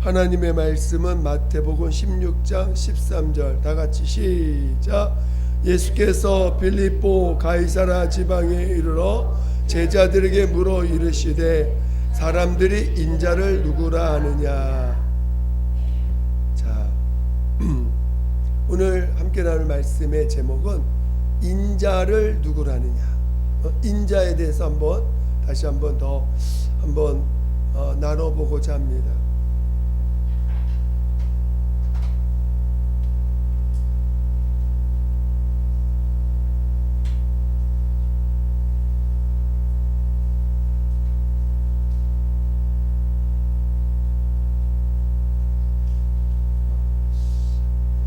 하나님의 말씀은 마태복음 16장 13절. 다 같이 시작. 예수께서 빌립보 가이사라 지방에 이르러 제자들에게 물어 이르시되 사람들이 인자를 누구라 하느냐. 자, 오늘 함께 나눌 말씀의 제목은 인자를 누구라 하느냐. 인자에 대해서 다시 한번 더 나눠보고자 합니다.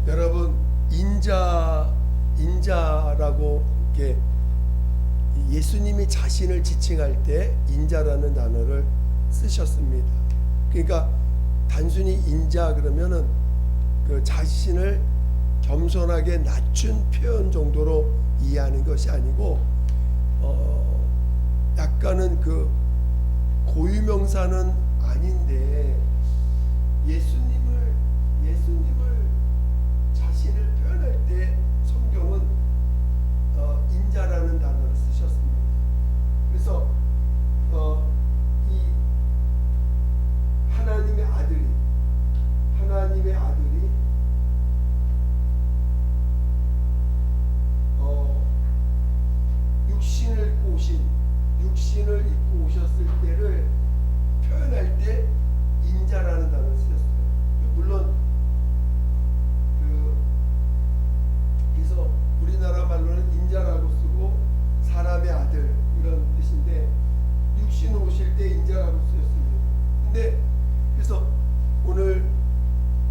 여러분, 인자라고 이렇게 예수님이 자신을 지칭할 때 인자라는 단어를 쓰셨습니다. 그러니까 단순히 인자 그러면은 그 자신을 겸손하게 낮춘 표현 정도로 이해하는 것이 아니고 약간은 그 고유명사는 아닌데 예수님을 자신을 표현할 때 성경은 인자라는 단어를 쓰셨습니다. 그래서 이 하나님의 아들이 육신을 입고 오셨을 때를 표현할 때 인자라는 단어를 쓰셨어요. 물론 그래서 우리나라 말로는 인자라고 쓰고 사람의 아들 이런 뜻인데 육신으로 오실 때 인자라고 쓰였습니다. 근데 그래서 오늘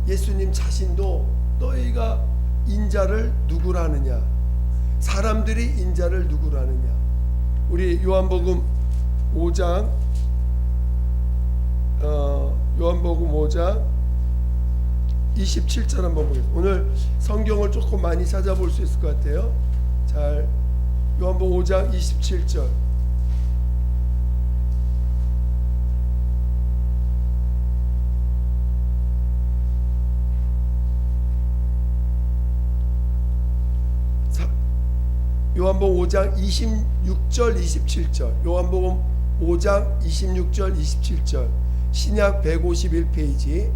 예수님 자신도 너희가 인자를 누구라느냐, 사람들이 인자를 누구라느냐. 우리 요한복음 5장 27절 한번 보겠습니다. 오늘 성경을 조금 많이 찾아볼 수 있을 것 같아요. 잘 요한복음 5장 27절. 요한복음 5장 26절 27절. 요한복음 5장 26절 27절. 신약 151페이지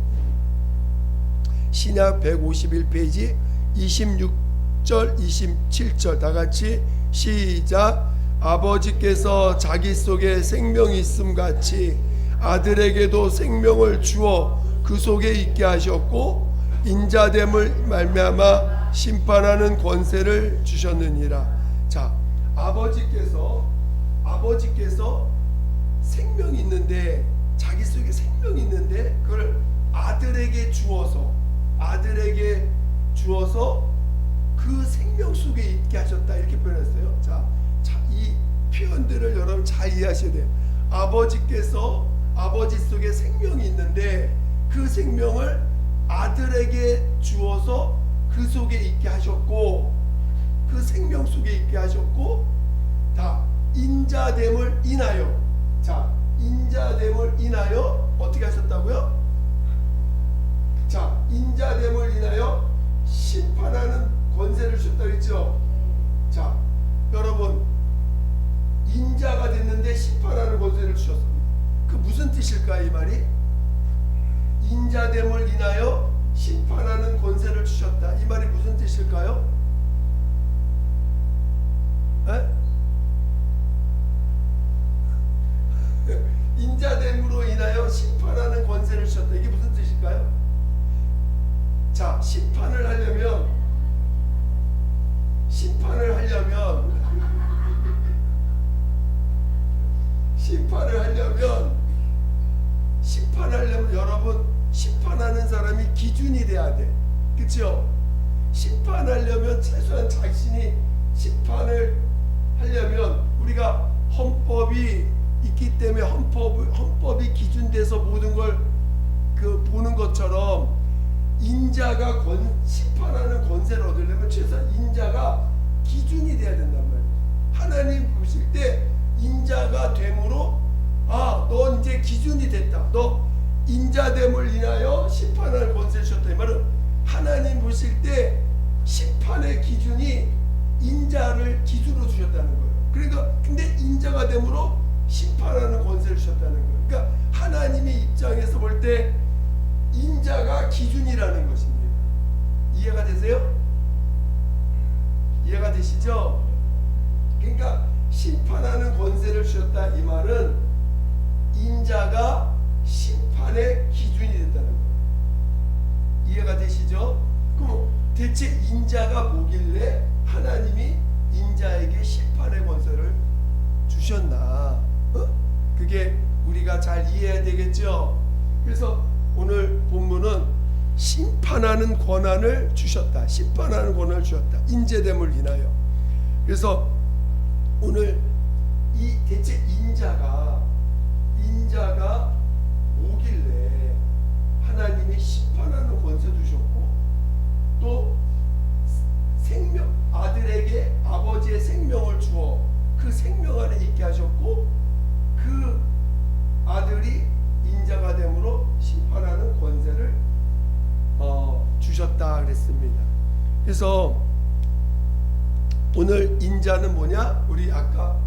26절 27절. 다 같이 시작. 아버지께서 자기 속에 생명이 있음 같이 아들에게도 생명을 주어 그 속에 있게 하셨고 인자됨을 말미암아 심판하는 권세를 주셨느니라. 자, 아버지께서 생명이 있는데, 자기 속에 생명이 있는데 그걸 아들에게 주어서 그 생명 속에 있게 하셨다, 이렇게 표현했어요. 자, 이 표현들을 여러분 잘 이해하셔야 돼요. 아버지께서 아버지 속에 생명이 있는데 그 생명을 아들에게 주어서 그 속에 있게 하셨고, 그 생명 속에 있게 하셨고, 다 인자됨을 인하여, 자, 인자됨을 인하여 어떻게 하셨다고요? 자, 인자됨을 인하여 심판하는 권세를 주셨다 그랬죠? 자, 여러분, 인자가 됐는데 심판하는 권세를 주셨습니다. 그 무슨 뜻일까, 이 말이? 인자됨을 인하여 심판하는 권세를 주셨다, 이 말이 무슨 뜻일까요? 인자됨으로 인하여 심판하는 권세를 주셨다, 이게 무슨 뜻일까요? 자, 심판을 하려면 여러분, 심판하는 사람이 기준이 돼야 돼. 그렇죠? 심판하려면 최소한 자신이 심판을 하려면 우리가 헌법이 있기 때문에 헌법이 기준돼서 모든 걸 보는 것처럼 인자가 심판하는 권세를 얻으려면 최소한 인자가 기준이 돼야 된단 말이에요. 하나님 보실 때 인자가 됨으로 너 이제 기준이 됐다. 너 인자됨을 인하여 주실 때 심판의 기준이 인자를 기준으로 주셨다는 거예요. 그러니까 근데 인자가 됨으로 심판하는 권세를 주셨다는 거예요. 그러니까 하나님의 입장에서 볼 때 인자가 기준이라는 것입니다. 이해가 되세요? 이해가 되시죠? 그러니까 심판하는 권세를 주셨다 이 말은 인자가 심판의 기준이 된다는 거예요. 이해가 되시죠? 그럼 대체 인자가 뭐길래 하나님이 인자에게 심판의 권세를 주셨나? 그게 우리가 잘 이해해야 되겠죠? 그래서 오늘 본문은 심판하는 권한을 주셨다. 심판하는 권한을 주셨다. 인재됨을 인하여. 그래서 오늘 이 대체 인자가 뭐길래 하나님이 심판하는 권세도 주셨고 또 생명 아들에게 아버지의 생명을 주어 그 생명 안에 있게 하셨고 그 아들이 인자가 됨으로 심판하는 권세를 주셨다 그랬습니다. 그래서 오늘 인자는 뭐냐? 우리 아까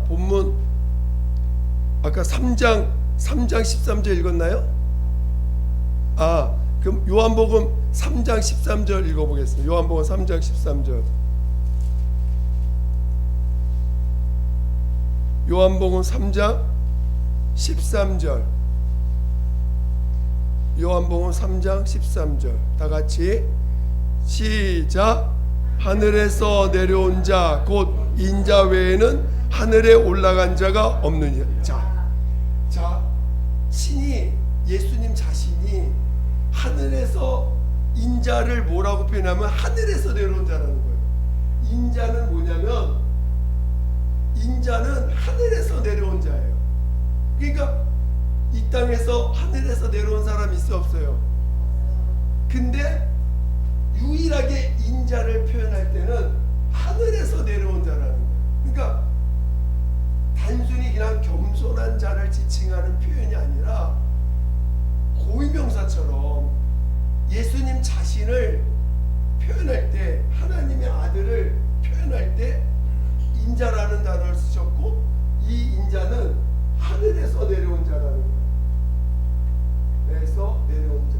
본문 아까 3장 13절 읽었나요? 그럼 요한복음 3장 13절 읽어보겠습니다. 요한복음 3장 13절. 요한복음 3장 13절. 요한복음 3장 13절. 다 같이 시작. 하늘에서 내려온 자 곧 인자 외에는 하늘에 올라간 자가 없느니라. 자, 신이 예수님 자신이 하늘에서 인자를 뭐라고 표현하면 하늘에서 내려온 자라는 거예요. 인자는 뭐냐면 인자는 하늘에서 내려온 자예요. 그러니까 이 땅에서 하늘에서 내려온 사람이 있어 없어요? 근데 유일하게 인자를 표현할 때는 하늘에서 내려온 자라는 거예요. 그러니까 단순히 그냥 겸손한 자를 지칭하는 표현이 아니라 고유명사처럼 예수님 자신을 표현할 때 하나님의 아들을 표현할 때 인자라는 단어를 쓰셨고 이 인자는 하늘에서 내려온 자라는 거예요. 에서 내려온 자.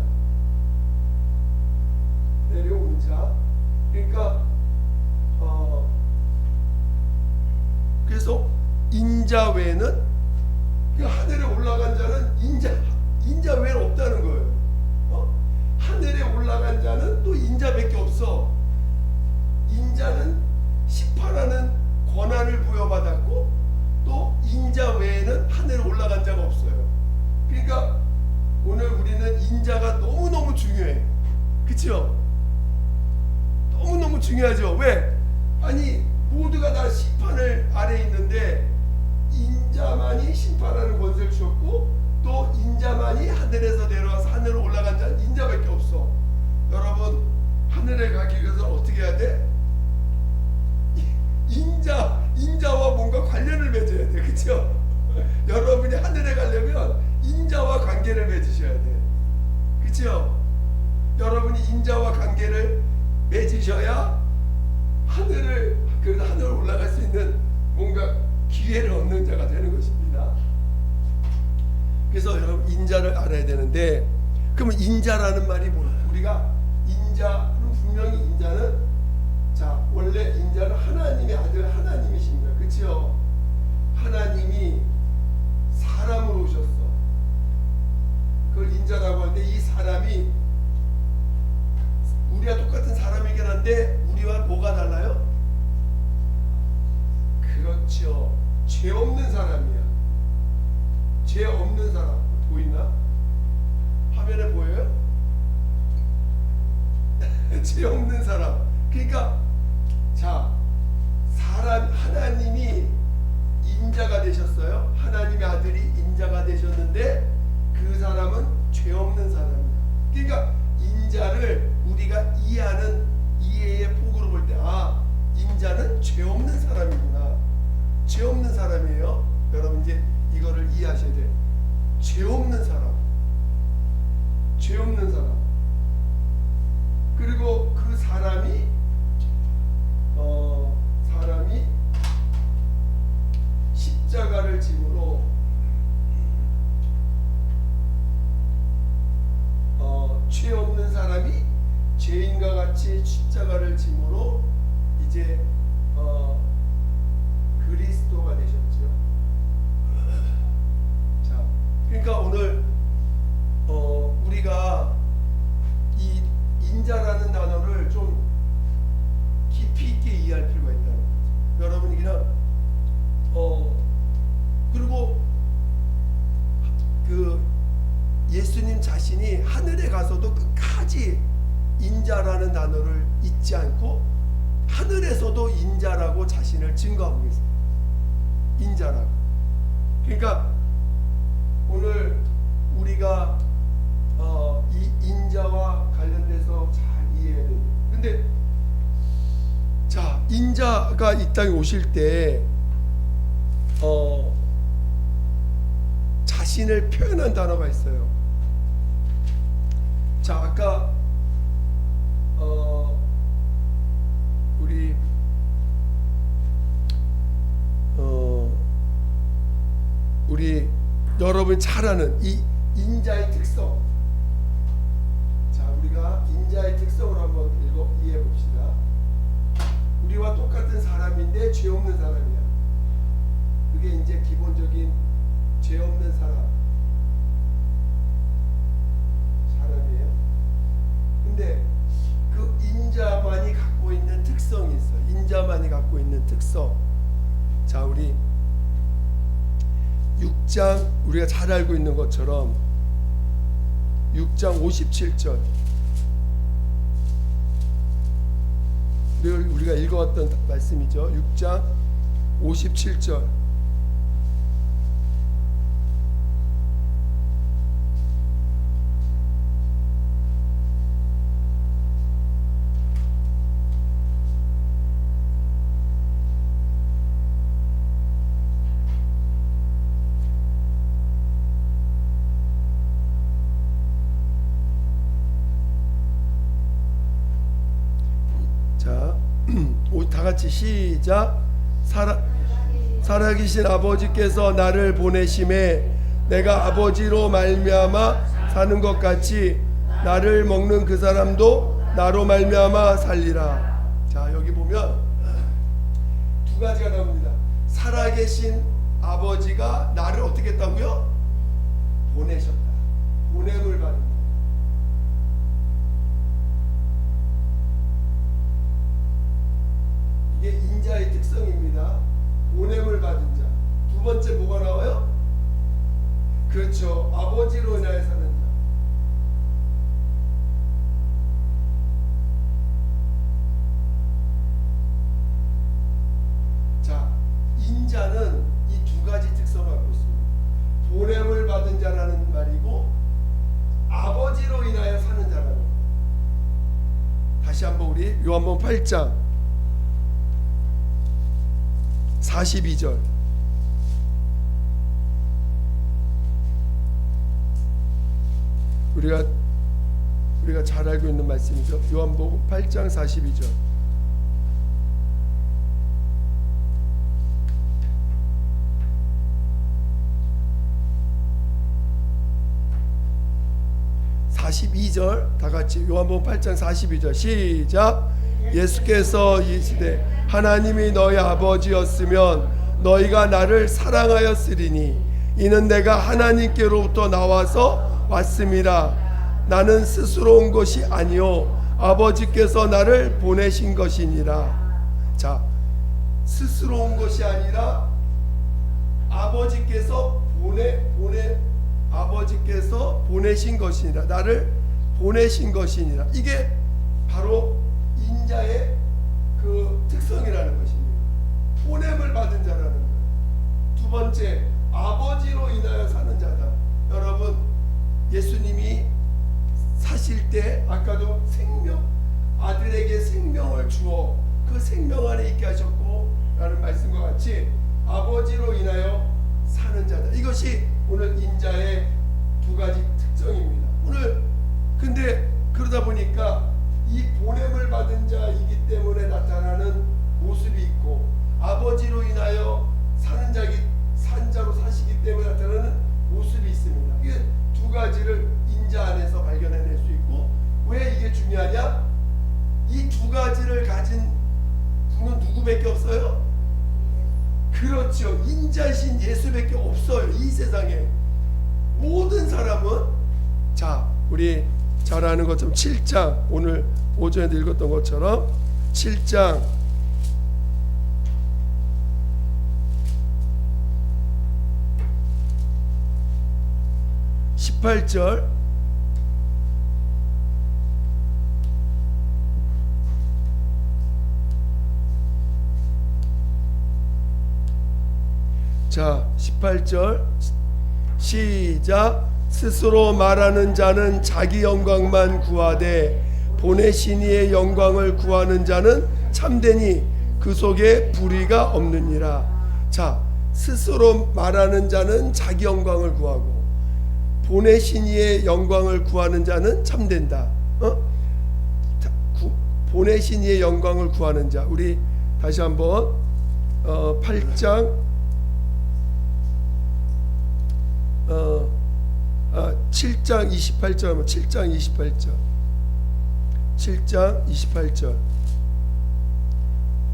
내려온 자. 그러니까 그래서 인자 외에는 하늘에 올라간 자는 인자 외에는 없다는 거예요. 하늘에 올라간 자는 또 인자밖에 없어. 인자는 심판하는 권한을 부여받았고 또 인자 외에는 하늘에 올라간 자가 없어요. 그러니까 오늘 우리는 인자가 너무너무 중요해. 그렇죠? 너무너무 중요하죠. 왜? 아니 모두가 다 심판을 아래에 있는데 인자만이 심판하는 권세를 주셨고 또 인자만이 하늘에서 내려와서 하늘로 올라간 자는 인자밖에 없어. 여러분 하늘에 가기 위해서 어떻게 해야 돼? 인자와 뭔가 관련을 맺어야 돼. 그렇죠? 여러분이 하늘에 가려면 인자와 관계를 맺으셔야 돼. 그렇죠? 여러분이 인자와 관계를 맺으셔야 하늘을 올라갈 수 있는 뭔가 기회를 얻는 자가 되는 것입니다. 그래서 여러분 인자를 알아야 되는데 그러면 인자라는 말이 뭐예요? 우리가 인자는 분명히 인자는 원래 인자는 하나님의 아들 하나님이십니다. 그렇죠? 하나님이 사람으로 오셨어. 그걸 인자라고 하는데 이 사람이 우리와 똑같은 사람이긴 한데 우리와 뭐가 달라요? 그렇죠. 죄 없는 사람이야. 죄 없는 사람 보이나? 화면에 보여요? 죄 없는 사람. 그러니까 사람 하나님이 인자가 되셨어요. 하나님의 아들이 인자가 되셨는데 그 사람은 죄 없는 사람이야. 그러니까 인자를 우리가 이해하는 이해의 폭으로 볼 때 인자는 죄 없는 사람이구나. 죄 없는 사람이에요. 여러분 이제 이거를 이해하셔야 돼요. 죄 십자가를 짐으로 이제 그리스도가 되셨죠. 자, 그러니까 오늘 우리가 이 인자라는 단어를 좀 깊이 있게 이해할 필요가 있다는 거죠. 여러분이 그냥 그리고 그 예수님 자신이 하늘에 가서도 끝까지 인자라는 단어를 잊지 않고 하늘에서도 인자라고 자신을 증거하고 계세요. 인자라고. 그러니까 오늘 우리가 이 인자와 관련돼서 잘 이해해야 됩니다. 근데 자, 인자가 이 땅에 오실 때 자신을 표현한 단어가 있어요. 자, 아까 우리 여러분이 잘 아는 이 인자의 특성. 자, 우리가 인자의 특성을 한번 이해해 봅시다. 우리와 똑같은 사람인데 죄 없는 사람이야. 그게 이제 기본적인 죄 없는 사람이에요. 근데 그 인자만이 갖고 있는 특성이 있어. 인자만이 갖고 있는 특성. 자, 우리 6장 우리가 잘 알고 있는 것처럼 6장 57절 우리가 읽어왔던 말씀이죠. 6장 57절 다 같이 시작. 살아계신 아버지께서 나를 보내심에 내가 아버지로 말미암아 사는 것 같이 나를 먹는 그 사람도 나로 말미암아 살리라. 자, 여기 보면 두 가지가 나옵니다. 살아계신 아버지가 나를 어떻게 했다고요? 보내셨다. 보냄을 받는다. 이게 인자의 특성입니다. 보냄을 받은 자. 두 번째 뭐가 나와요? 그렇죠. 아버지로 인하여 사는 자. 자, 인자는 이 두 가지 특성을 갖고 있습니다. 보냄을 받은 자라는 말이고 아버지로 인하여 사는 자라는 말. 다시 한번 우리 요한복음 8장 42절 우리가 잘 알고 있는 말씀이죠. 요한복음 8장 42절 다 같이 요한복음 8장 42절 시작. 예수께서 이르시되 하나님이 너희 아버지였으면 너희가 나를 사랑하였으리니 이는 내가 하나님께로부터 나와서 왔음이라. 나는 스스로 온 것이 아니요 아버지께서 나를 보내신 것이니라. 자, 스스로 온 것이 아니라 아버지께서 아버지께서 보내신 것이니라. 나를 보내신 것이니라. 이게 바로 인자의 그 특성이라는 것입니다. 보냄을 받은 자라는 거예요. 두 번째, 아버지로 인하여 사는 자다. 여러분, 예수님이 사실 때 아까도 아들에게 생명을 주어 그 생명 안에 있게 하셨고 라는 말씀과 같이 아버지로 인하여 사는 자다. 이것이 오늘 인자의 두 가지 특성입니다. 오늘 근데 그러다 보니까 이 보냄을 받은 자이기 때문에 나타나는 모습이 있고 아버지로 인하여 산 자로 사시기 때문에 나타나는 모습이 있습니다. 이게 두 가지를 인자 안에서 발견해낼 수 있고 왜 이게 중요하냐? 이 두 가지 가진 분은 누구밖에 없어요? 그렇죠. 인자신 예수밖에 없어요. 이 세상에. 모든 사람은, 자, 우리 잘 아는 것처럼 7장, 오늘 오전에 읽었던 것처럼 7장 18절, 자, 18절 시작. 스스로 말하는 자는 자기 영광만 구하되 보내신 이의 영광을 구하는 자는 참되니 그 속에 불의가 없느니라. 자, 스스로 말하는 자는 자기 영광을 구하고 보내신 이의 영광을 구하는 자는 참된다. 보내신 이의 영광을 구하는 자. 우리 다시 한번 8장 7장 28절, 7장 28절, 7장 28절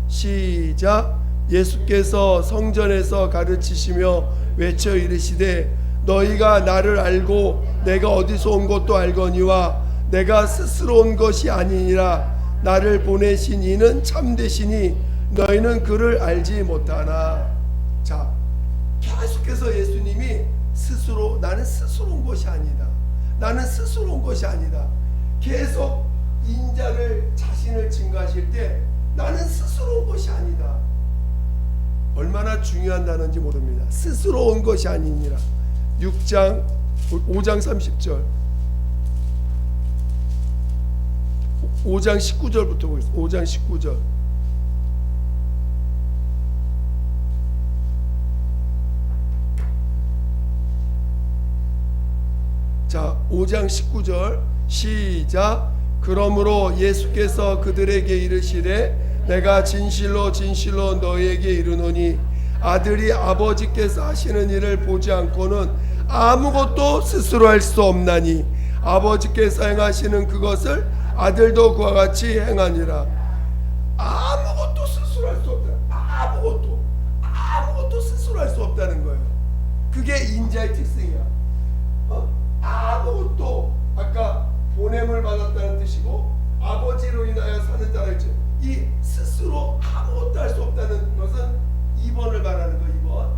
시작. 예수께서 성전에서 가르치시며 외쳐 이르시되 너희가 나를 알고 내가 어디서 온 것도 알거니와 내가 스스로 온 것이 아니니라. 나를 보내신 이는 참되시니 너희는 그를 알지 못하나. 자, 계속해서 예수님이 스스로, 나는 스스로 온 것이 아니다, 나는 스스로 온 것이 아니다, 계속 인자를 자신을 증거하실 때 나는 스스로 온 것이 아니다. 얼마나 중요한 단어인지 모릅니다. 스스로 온 것이 아니니라. 5장 30절, 5장 19절부터 보겠습니다. 5장 19절. 자, 5장 19절 시작. 그러므로 예수께서 그들에게 이르시되 내가 진실로 진실로 너희에게 이르노니 아들이 아버지께서 하시는 일을 보지 않고는 아무것도 스스로 할 수 없나니 아버지께서 행하시는 그것을 아들도 그와 같이 행하니라. 아무것도 스스로 할 수 없다. 아무것도 스스로 할 수 없다는 거예요. 그게 인자의 특성이야. 아무것도, 아까 보냄을 받았다는 뜻이고 아버지로 인하여 사는 자라 했죠. 이 스스로 아무것도 할 수 없다는 것은 2번을 말하는 거. 2번,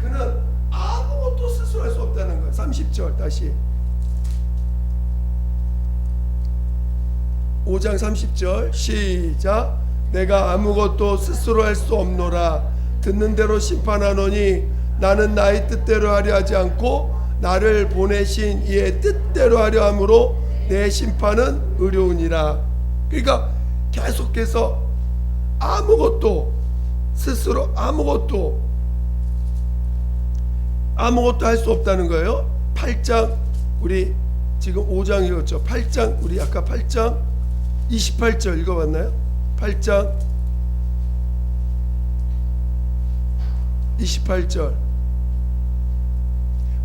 그는 아무것도 스스로 할 수 없다는 거예요. 30절 다시, 5장 30절 시작. 내가 아무것도 스스로 할 수 없노라. 듣는 대로 심판하노니 나는 나의 뜻대로 하려 하지 않고 나를 보내신 이의 뜻대로 하려 함으로 내 심판은 의로우니라. 그러니까 계속해서 아무것도 스스로 아무것도 할 수 없다는 거예요. 8장, 우리 지금 5장이었죠. 8장, 우리 아까 8장 28절 읽어봤나요? 8장 28절,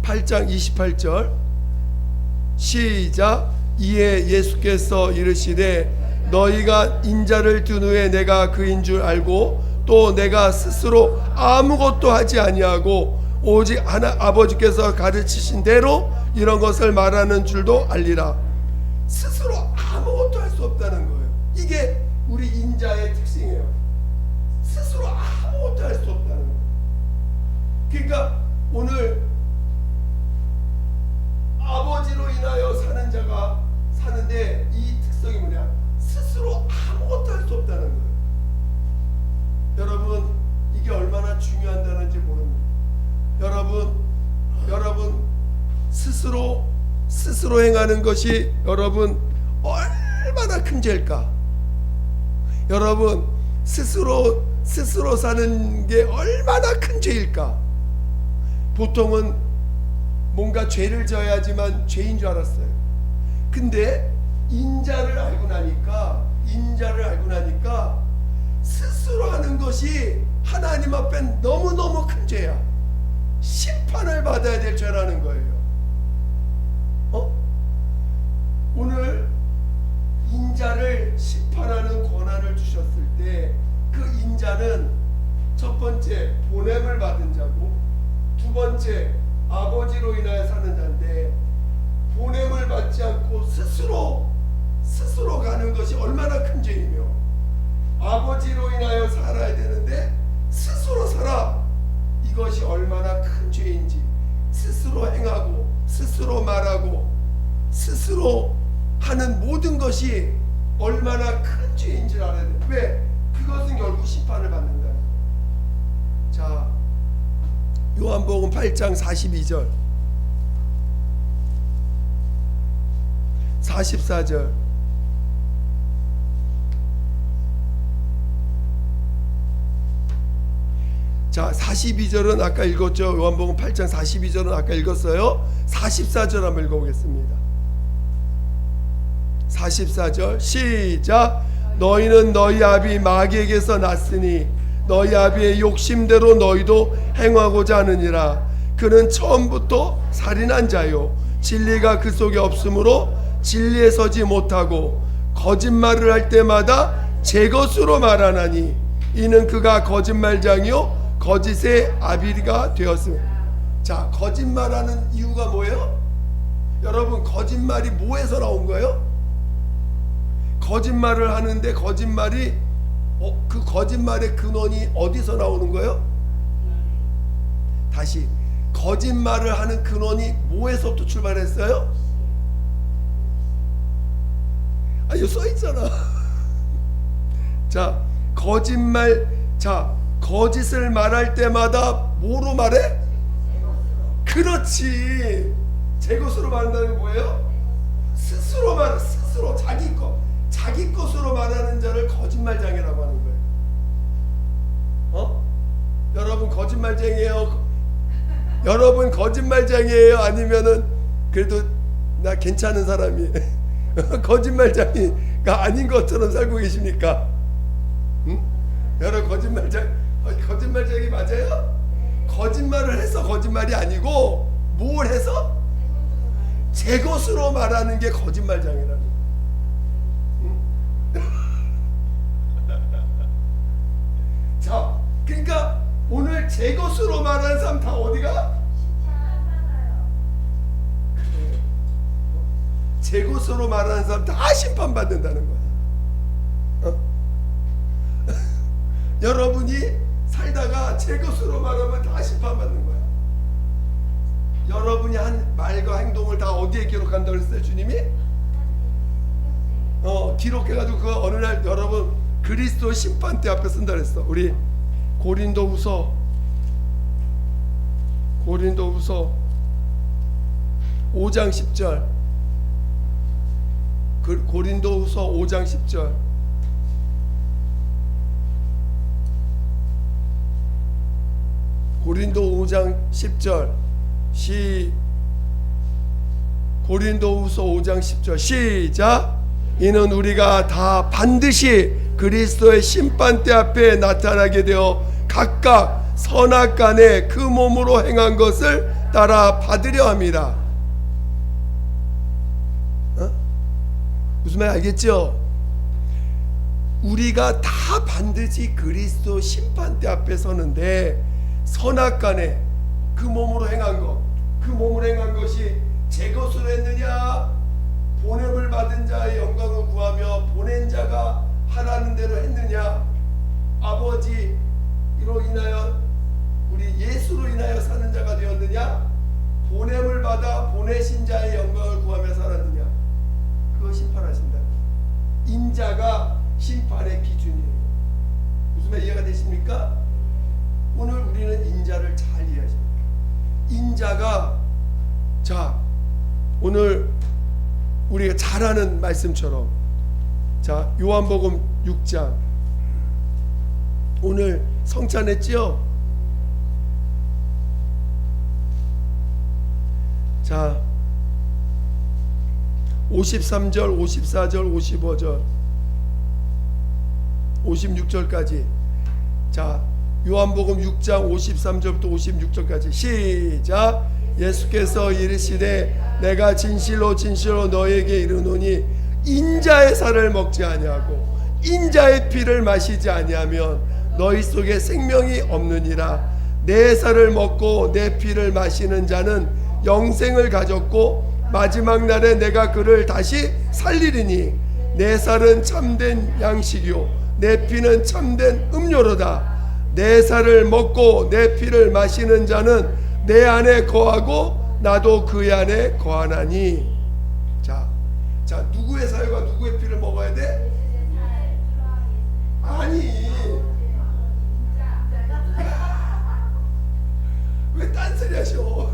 8장 28절 시작. 이에 예수께서 이르시되 너희가 인자를 둔 후에 내가 그인 줄 알고 또 내가 스스로 아무것도 하지 아니하고 오직 하나 아버지께서 가르치신 대로 이런 것을 말하는 줄도 알리라. 스스로 아무것도 할 수 없다는 거예요. 이게 우리 인자의 특징이에요. 스스로 아무것도 할 수 없다는 거예요. 그러니까 오늘 아버지로 인하여 사는 자가 사는데 이 특성이 뭐냐? 스스로 아무것도 할 수 없다는 거예요. 여러분, 이게 얼마나 중요한다는지 모릅니다. 여러분 스스로 행하는 것이 여러분 얼마나 큰 죄일까? 여러분 스스로 사는 게 얼마나 큰 죄일까? 보통은 뭔가 죄를 져야지만 죄인 줄 알았어요. 근데 인자를 알고 나니까 스스로 하는 것이 하나님 앞엔 너무너무 큰 죄야. 심판을 받아야 될 죄라는 거예요. 오늘 인자를 심판하는 권한을 주셨어요. 보냄을 받은 자고, 두 번째 아버지로 인하여 사는 자인데, 보냄을 받지 않고 스스로 가는 것이 얼마나 큰 죄이며, 아버지로 인하여 살아야 되는데 스스로 살아, 이것이 얼마나 큰 죄인지, 스스로 행하고 스스로 말하고 스스로 하는 모든 것이 얼마나 큰 죄인지를 알아야 돼. 왜? 그것은 결국 심판을 받는다. 자, 요한복음 8장 42절 44절. 자, 42절은 아까 읽었죠. 요한복음 8장 42절은 아까 읽었어요. 44절 한번 읽어보겠습니다. 44절 시작. 너희는 너희 아비 마귀에게서 났으니 너희 아비의 욕심대로 너희도 행하고자 하느니라. 그는 처음부터 살인한 자요, 진리가 그 속에 없으므로 진리에 서지 못하고 거짓말을 할 때마다 제 것으로 말하나니 이는 그가 거짓말장이요 거짓의 아비가 되었습니다. 자, 거짓말하는 이유가 뭐예요? 여러분, 거짓말이 뭐에서 나온 거예요? 거짓말을 하는데 거짓말이 그 거짓말의 근원이 어디서 나오는 거예요? 다시, 거짓말을 하는 근원이 뭐에서부터 출발했어요? 여기 써 있잖아. 자, 거짓말, 자, 거짓을 말할 때마다 뭐로 말해? 그렇지. 제 것으로 말한다는 게 뭐예요? 스스로 말, 스스로 자기 것으로 말하는 자를 거짓말장이라고 하는 거예요. 여러분 거짓말쟁이에요? 여러분 거짓말쟁이에요? 아니면은 그래도 나 괜찮은 사람이 거짓말쟁이가 아닌 것처럼 살고 계십니까? 응? 여러분 거짓말쟁이 맞아요? 거짓말을 해서 거짓말이 아니고 뭘 해서? 제 것으로 말하는 게 거짓말장이라는 거예요. 자, 그러니까 오늘 제 것으로 말하는 사람 다 어디가? 그래. 제 것으로 말하는 사람 다 심판받는다는 거야. 여러분이 살다가 제 것으로 말하면 다 심판받는 거야. 여러분이 한 말과 행동을 다 어디에 기록한다고 그랬어요, 주님이? 기록해가지고 그 어느 날 여러분 그리스도 심판대 앞에 쓴다 그랬어. 우리 고린도후서 5장 10절. 고린도후서 5장 10절. 고린도 5장 10절. 고린도후서 5장 10절 시작. 이는 우리가 다 반드시 그리스도의 심판대 앞에 나타나게 되어 각각 선악간에 그 몸으로 행한 것을 따라 받으려 합니다. 무슨 말 알겠죠? 우리가 다 반드시 그리스도 심판대 앞에 서는데 선악간에 그 몸으로 행한 것, 그 몸으로 행한 것이 제 것으로 했느냐, 보냄을 받은 자의 영광을 구하며 보낸 자가 하라는 대로 했느냐, 아버지로 인하여 우리 예수로 인하여 사는 자가 되었느냐, 보냄을 받아 보내신 자의 영광을 구하며 살았느냐, 그거 심판하신다. 인자가 심판의 기준이에요. 무슨 말 이해가 되십니까? 오늘 우리는 인자를 잘 이해하십니까? 인자가, 자, 오늘 우리가 잘 아는 말씀처럼, 자, 요한복음 6장 오늘 성찬했지요? 자, 53절, 54절, 55절, 56절까지. 자, 요한복음 6장 53절부터 56절까지 시작. 예수께서 이르시되 내가 진실로 진실로 너에게 이르노니 인자의 살을 먹지 아니하고 인자의 피를 마시지 아니하면 너희 속에 생명이 없느니라. 내 살을 먹고 내 피를 마시는 자는 영생을 가졌고 마지막 날에 내가 그를 다시 살리리니 내 살은 참된 양식이요 내 피는 참된 음료로다. 내 살을 먹고 내 피를 마시는 자는 내 안에 거하고 나도 그의 안에 거하나니. 자, 누구의 살과 누구의 피를 먹어야 돼? 아니, 왜 딴소리 하셔?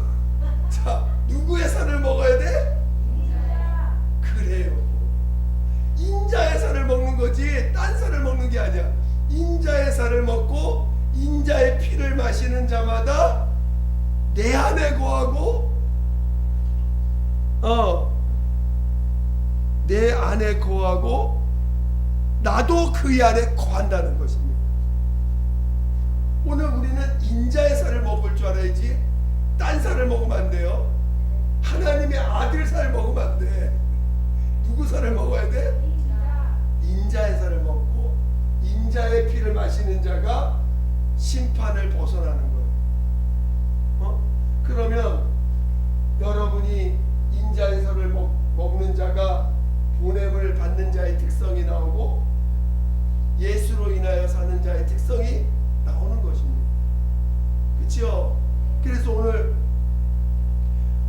자, 누구의 살을 먹어야 돼? 그래요. 인자의 살을 먹는 거지 딴 살을 먹는 게 아니야. 인자의 살을 먹고 인자의 피를 마시는 자마다 내 안에 거하고 내 안에 거하고 나도 그의 안에 거한다는 것입니다. 오늘 우리는 인자의 살을 먹을 줄 알아야지 딴 살을 먹으면 안 돼요. 하나님의 아들 살 먹으면 안 돼. 누구 살을 먹어야 돼? 인자의 살을 먹고 인자의 피를 마시는 자가 심판을 벗어나는 거예요. 그러면 여러분이 인자의 살을 먹는 자가 보냄을 받는 자의 특성이 나오고 예수로 인하여 사는 자의 특성이 나오는 것입니다. 그렇죠? 그래서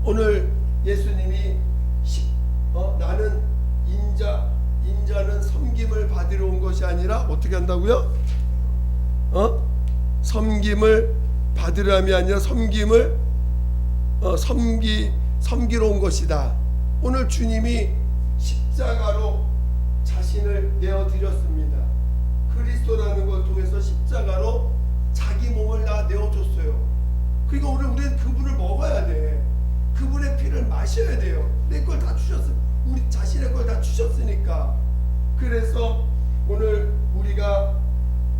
오늘 예수님이 나는 인자는 섬김을 받으러 온 것이 아니라 어떻게 한다고요? 섬김을 받으려함이 아니라 섬기러 온 것이다. 오늘 주님이 십자가로 자신을 내어드렸습니다. 그리스도라는 걸 통해서 십자가로 자기 몸을 다 내어줬어요. 그러니까 우리는 그분을 먹어야 돼. 그분의 피를 마셔야 돼요. 내 걸 다 주셨어요. 우리 자신의 걸 다 주셨으니까. 그래서 오늘 우리가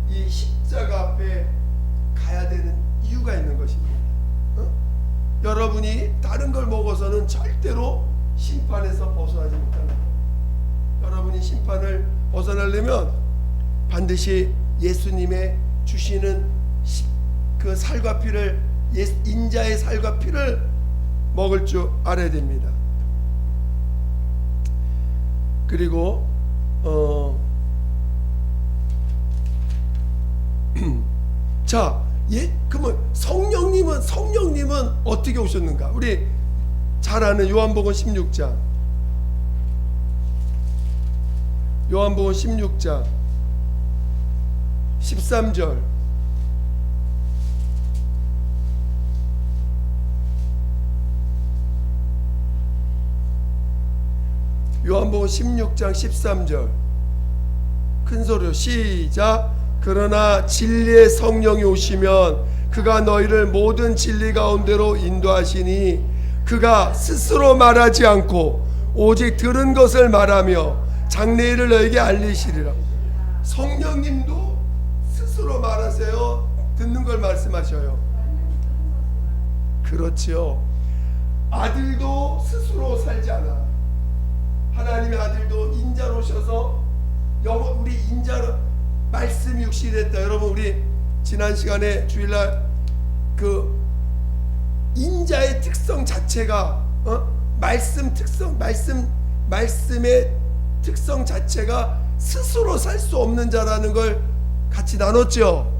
이 십자가 앞에 가야 되는 이유가 있는 것입니다. 여러분이 다른 걸 먹어서는 절대로 심판에서 벗어나지 못하는 거예요. 여러분이 심판을 벗어나려면 반드시 예수님의 주시는 그 살과 피를, 인자의 살과 피를 먹을 줄 알아야 됩니다. 그리고 자, 그러면 성령님은 어떻게 오셨는가? 우리 잘 아는 요한복음 16장 13절 요한복음 16장 13절 큰 소리로 시작. 그러나 진리의 성령이 오시면 그가 너희를 모든 진리 가운데로 인도하시니 그가 스스로 말하지 않고 오직 들은 것을 말하며 장래일을 너에게 알리시리라. 성령님도 스스로 말하세요? 듣는 걸 말씀하셔요? 그렇지요. 아들도 스스로 살지 않아. 하나님의 아들도 인자로 오셔서 우리 인자로 말씀이 육신이 됐다. 여러분, 우리 지난 시간에 주일날 그 인자의 특성 자체가 말씀의 특성 자체가 스스로 살 수 없는 자라는 걸 같이 나눴죠.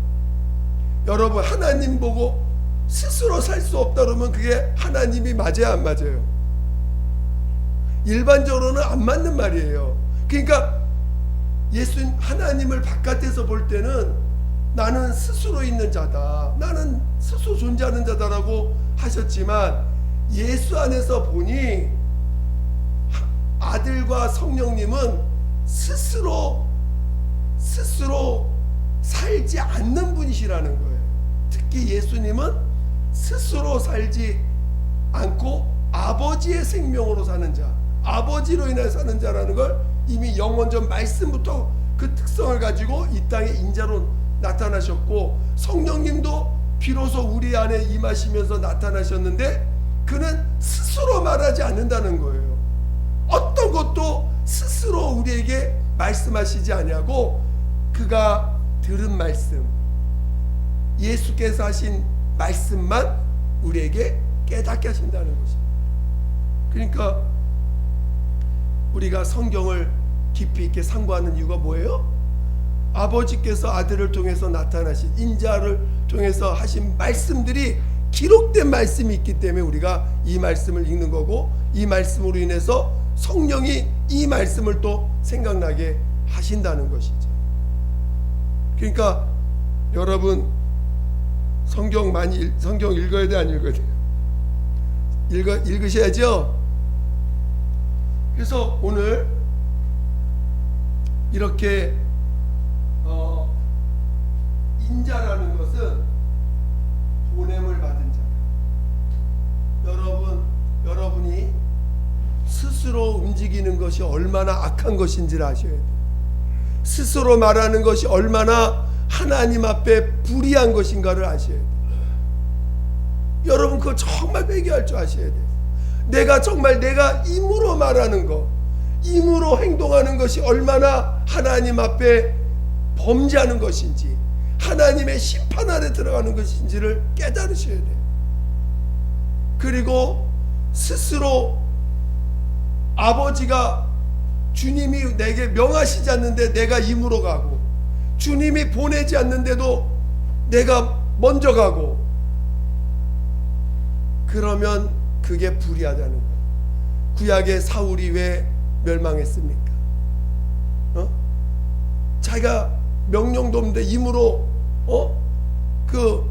여러분, 하나님 보고 스스로 살 수 없다 그러면 그게 하나님이 맞아요, 안 맞아요? 일반적으로는 안 맞는 말이에요. 그러니까 하나님을 바깥에서 볼 때는 나는 스스로 있는 자다, 나는 스스로 존재하는 자다라고 하셨지만 예수 안에서 보니 아들과 성령님은 스스로 살지 않는 분이시라는 거예요. 특히 예수님은 스스로 살지 않고 아버지의 생명으로 사는 자, 아버지로 인해 사는 자라는 걸 이미 영원전 말씀부터 그 특성을 가지고 이 땅에 인자로 나타나셨고, 성령님도 비로소 우리 안에 임하시면서 나타나셨는데 그는 스스로 말하지 않는다는 거예요. 어떤 것도 스스로 우리에게 말씀하시지 아니하고 그가 들은 말씀, 예수께서 하신 말씀만 우리에게 깨닫게 하신다는 것입니다. 그러니까 우리가 성경을 깊이 있게 상고하는 이유가 뭐예요? 아버지께서 아들을 통해서 나타나신, 인자를 통해서 하신 말씀들이 기록된 말씀이 있기 때문에 우리가 이 말씀을 읽는 거고, 이 말씀으로 인해서 성령이 이 말씀을 또 생각나게 하신다는 것이죠. 그러니까 여러분 성경 읽어야 돼, 안 읽어야 돼요? 읽으셔야죠. 그래서 오늘 이렇게 인자라는 것은 보냄을 받은 자. 여러분이 스스로 움직이는 것이 얼마나 악한 것인지를 아셔야 돼요. 스스로 말하는 것이 얼마나 하나님 앞에 불의한 것인가를 아셔야 돼요. 여러분 그거 정말 회개할 줄 아셔야 돼요. 내가 힘으로 말하는 것, 힘으로 행동하는 것이 얼마나 하나님 앞에 범죄하는 것인지, 하나님의 심판 아래 들어가는 것인지를 깨달으셔야 돼요. 그리고 스스로 아버지가, 주님이 내게 명하시지 않는데 내가 힘으로 가고, 주님이 보내지 않는데도 내가 먼저 가고, 그러면 그게 불의하다는 거예요. 구약의 사울이 왜 멸망했습니까? 자기가 명령도 없는데 힘으로 그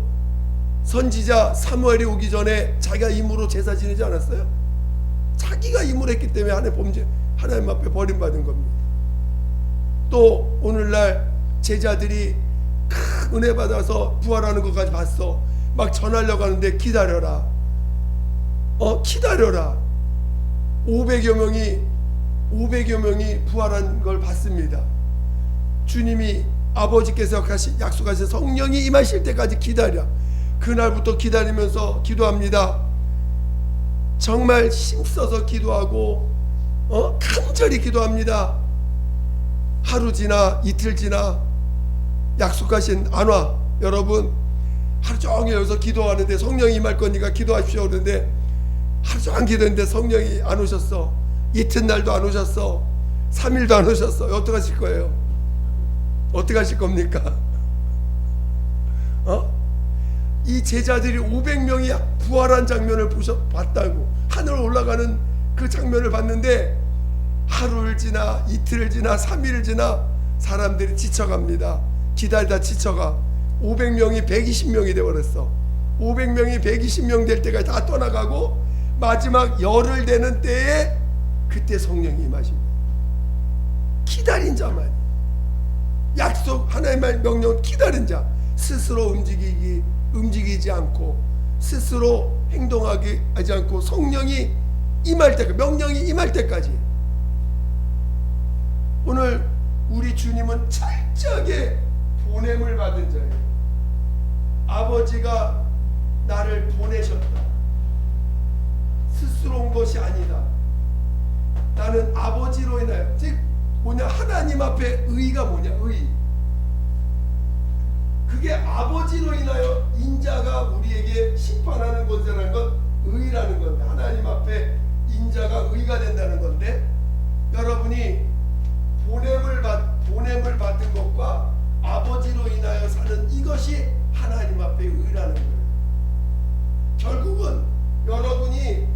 선지자 사무엘이 오기 전에 자기가 힘으로 제사 지내지 않았어요? 자기가 힘으로 했기 때문에 하나님 앞에 버림받은 겁니다. 또 오늘날 제자들이 큰 은혜 받아서 부활하는 것까지 봤어. 막 전하려고 하는데 기다려라. 500여 명이 부활한 걸 봤습니다. 주님이 아버지께서 약속하신 성령이 임하실 때까지 기다려. 그날부터 기다리면서 기도합니다. 정말 힘써서 기도하고 간절히 기도합니다. 하루 지나 이틀 지나 약속하신 안 와. 여러분 하루 종일 여기서 기도하는데 성령이 임할 거니까 기도하십시오 그러는데 하루 종일 기도했는데 성령이 안 오셨어. 이튿날도 안 오셨어. 3일도 안 오셨어. 어떻게 하실 거예요? 어떻게 하실 겁니까? 이 제자들이 500명이 부활한 장면을 봤다고, 하늘 올라가는 그 장면을 봤는데 하루를 지나 이틀을 지나 3일을 지나 사람들이 지쳐갑니다. 기다리다 지쳐가 500명이 120명이 되어버렸어. 500명이 120명 될 때까지 다 떠나가고 마지막 열흘 되는 때에 그때 성령이 임하십니다. 기다린 자만, 약속 하나님의 명령 기다린 자, 스스로 움직이지 않고 스스로 행동하지 않고 성령이 임할 때까지, 명령이 임할 때까지. 오늘 우리 주님은 철저하게 보냄을 받은 자예요. 아버지가 나를 보내셨다. 스스로 온 것이 아니다. 나는 아버지로 인하여, 즉 뭐냐, 하나님 앞에 의가 뭐냐, 의. 그게 아버지로 인하여 인자가 우리에게 심판하는 권세라는 건 의라는 건데, 하나님 앞에 인자가 의가 된다는 건데, 여러분이 보냄을 받은 것과 아버지로 인하여 사는 이것이 하나님 앞에 의라는 거예요. 결국은 여러분이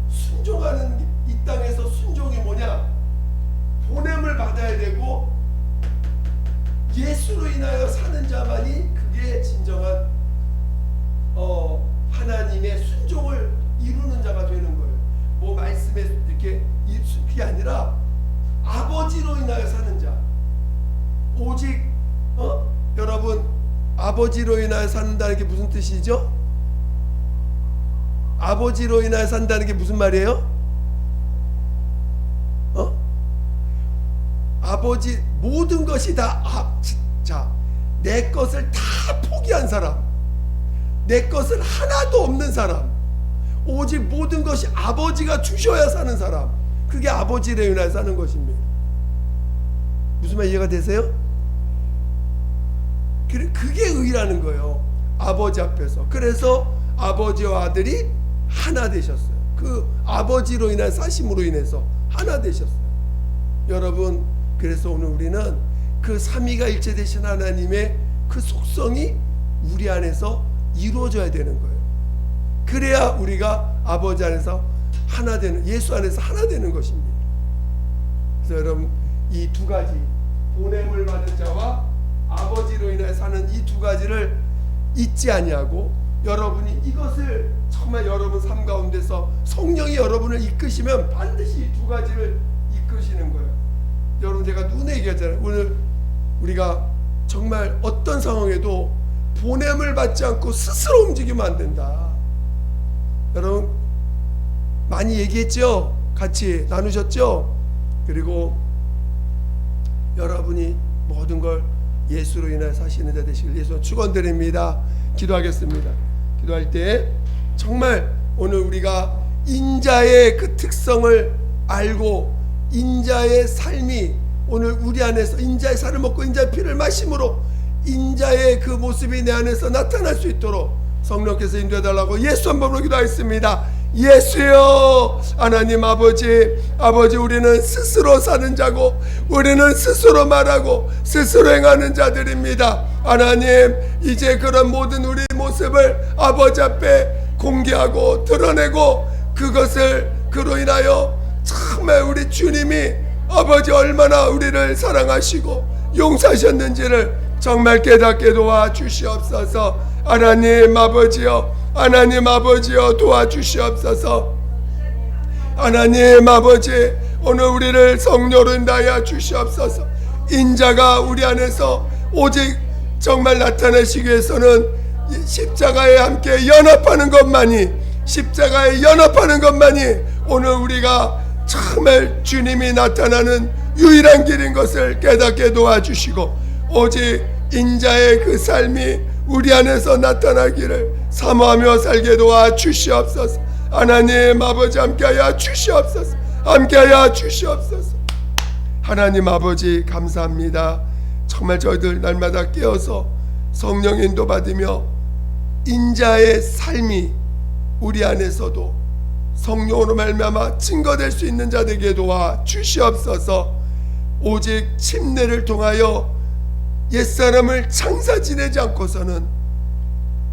순종하는, 이 땅에서 순종이 뭐냐, 보냄을 받아야 되고 예수로 인하여 사는 자만이 그게 진정한 하나님의 순종을 이루는 자가 되는 거예요. 뭐 말씀에 이렇게 그게 아니라 아버지로 인하여 사는 자. 오직 여러분, 아버지로 인하여 산다는 게 무슨 뜻이죠? 아버지로 인하여 산다는 게 무슨 말이에요? 아버지, 모든 것이 다 내 것을 다 포기한 사람, 내 것은 하나도 없는 사람, 오직 모든 것이 아버지가 주셔야 사는 사람, 그게 아버지로 인하여 사는 것입니다. 무슨 말 이해가 되세요? 그게 의라는 거예요. 아버지 앞에서. 그래서 아버지와 아들이 하나 되셨어요. 그 아버지로 인한 사심으로 인해서 하나 되셨어요. 여러분, 그래서 오늘 우리는 그 삼위가 일체 되신 하나님의 그 속성이 우리 안에서 이루어져야 되는 거예요. 그래야 우리가 아버지 안에서 하나 되는, 예수 안에서 하나 되는 것입니다. 그래서 여러분, 이 두 가지, 보냄을 받은 자와 아버지로 인해 사는 이 두 가지를 잊지 아니하고, 여러분이 이것을 정말 여러분 삶 가운데서 성령이 여러분을 이끄시면 반드시 이 두 가지를 이끄시는 거예요. 여러분, 제가 눈에 얘기하잖아요. 오늘 우리가 정말 어떤 상황에도 보냄을 받지 않고 스스로 움직이면 안 된다. 여러분, 많이 얘기했죠? 같이 나누셨죠? 그리고 여러분이 모든 걸 예수로 인해 사시는 자 되시길 예수 축원드립니다. 기도하겠습니다. 기도할 때 정말 오늘 우리가 인자의 그 특성을 알고 인자의 삶이 오늘 우리 안에서 인자의 살을 먹고 인자의 피를 마심으로 인자의 그 모습이 내 안에서 나타날 수 있도록 성령께서 인도해달라고 예수 한 번으로 기도하겠습니다. 예수여, 하나님 아버지, 우리는 스스로 사는 자고 우리는 스스로 말하고 스스로 행하는 자들입니다. 하나님, 이제 그런 모든 우리 모습을 아버지 앞에 공개하고 드러내고, 그것을 그로 인하여 정말 우리 주님이 아버지 얼마나 우리를 사랑하시고 용서하셨는지를 정말 깨닫게 도와주시옵소서. 하나님 아버지여 도와주시옵소서. 하나님 아버지, 오늘 우리를 성령으로 인도하여 주시옵소서. 인자가 우리 안에서 오직 정말 나타내시기 위해서는 십자가에 함께 연합하는 것만이 오늘 우리가 정말 주님이 나타나는 유일한 길인 것을 깨닫게 도와주시고, 오직 인자의 그 삶이 우리 안에서 나타나기를 사모하며 살게 도와주시옵소서. 하나님 아버지, 함께하여 주시옵소서. 하나님 아버지, 감사합니다. 정말 저희들 날마다 깨어서 성령 인도 받으며 인자의 삶이 우리 안에서도 성령으로 말미암아 증거될 수 있는 자 되게 도와주시옵소서. 오직 침례를 통하여 옛사람을 장사 지내지 않고서는,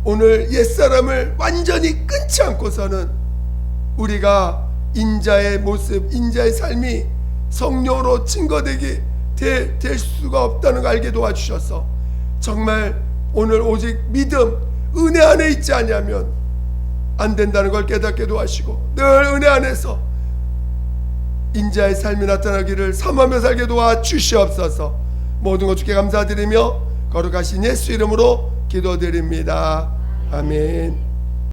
오늘 옛사람을 완전히 끊지 않고서는 우리가 인자의 모습, 인자의 삶이 성령으로 증거되게 될 수가 없다는 걸 알게 도와주셔서 정말 오늘 오직 믿음, 은혜 안에 있지 않으면 안 된다는 걸 깨닫게 도와주시고, 늘 은혜 안에서 인자의 삶이 나타나기를 사모하며 살게 도와주시옵소서. 모든 것 주께 감사드리며 거룩하신 예수 이름으로 기도드립니다. 아멘.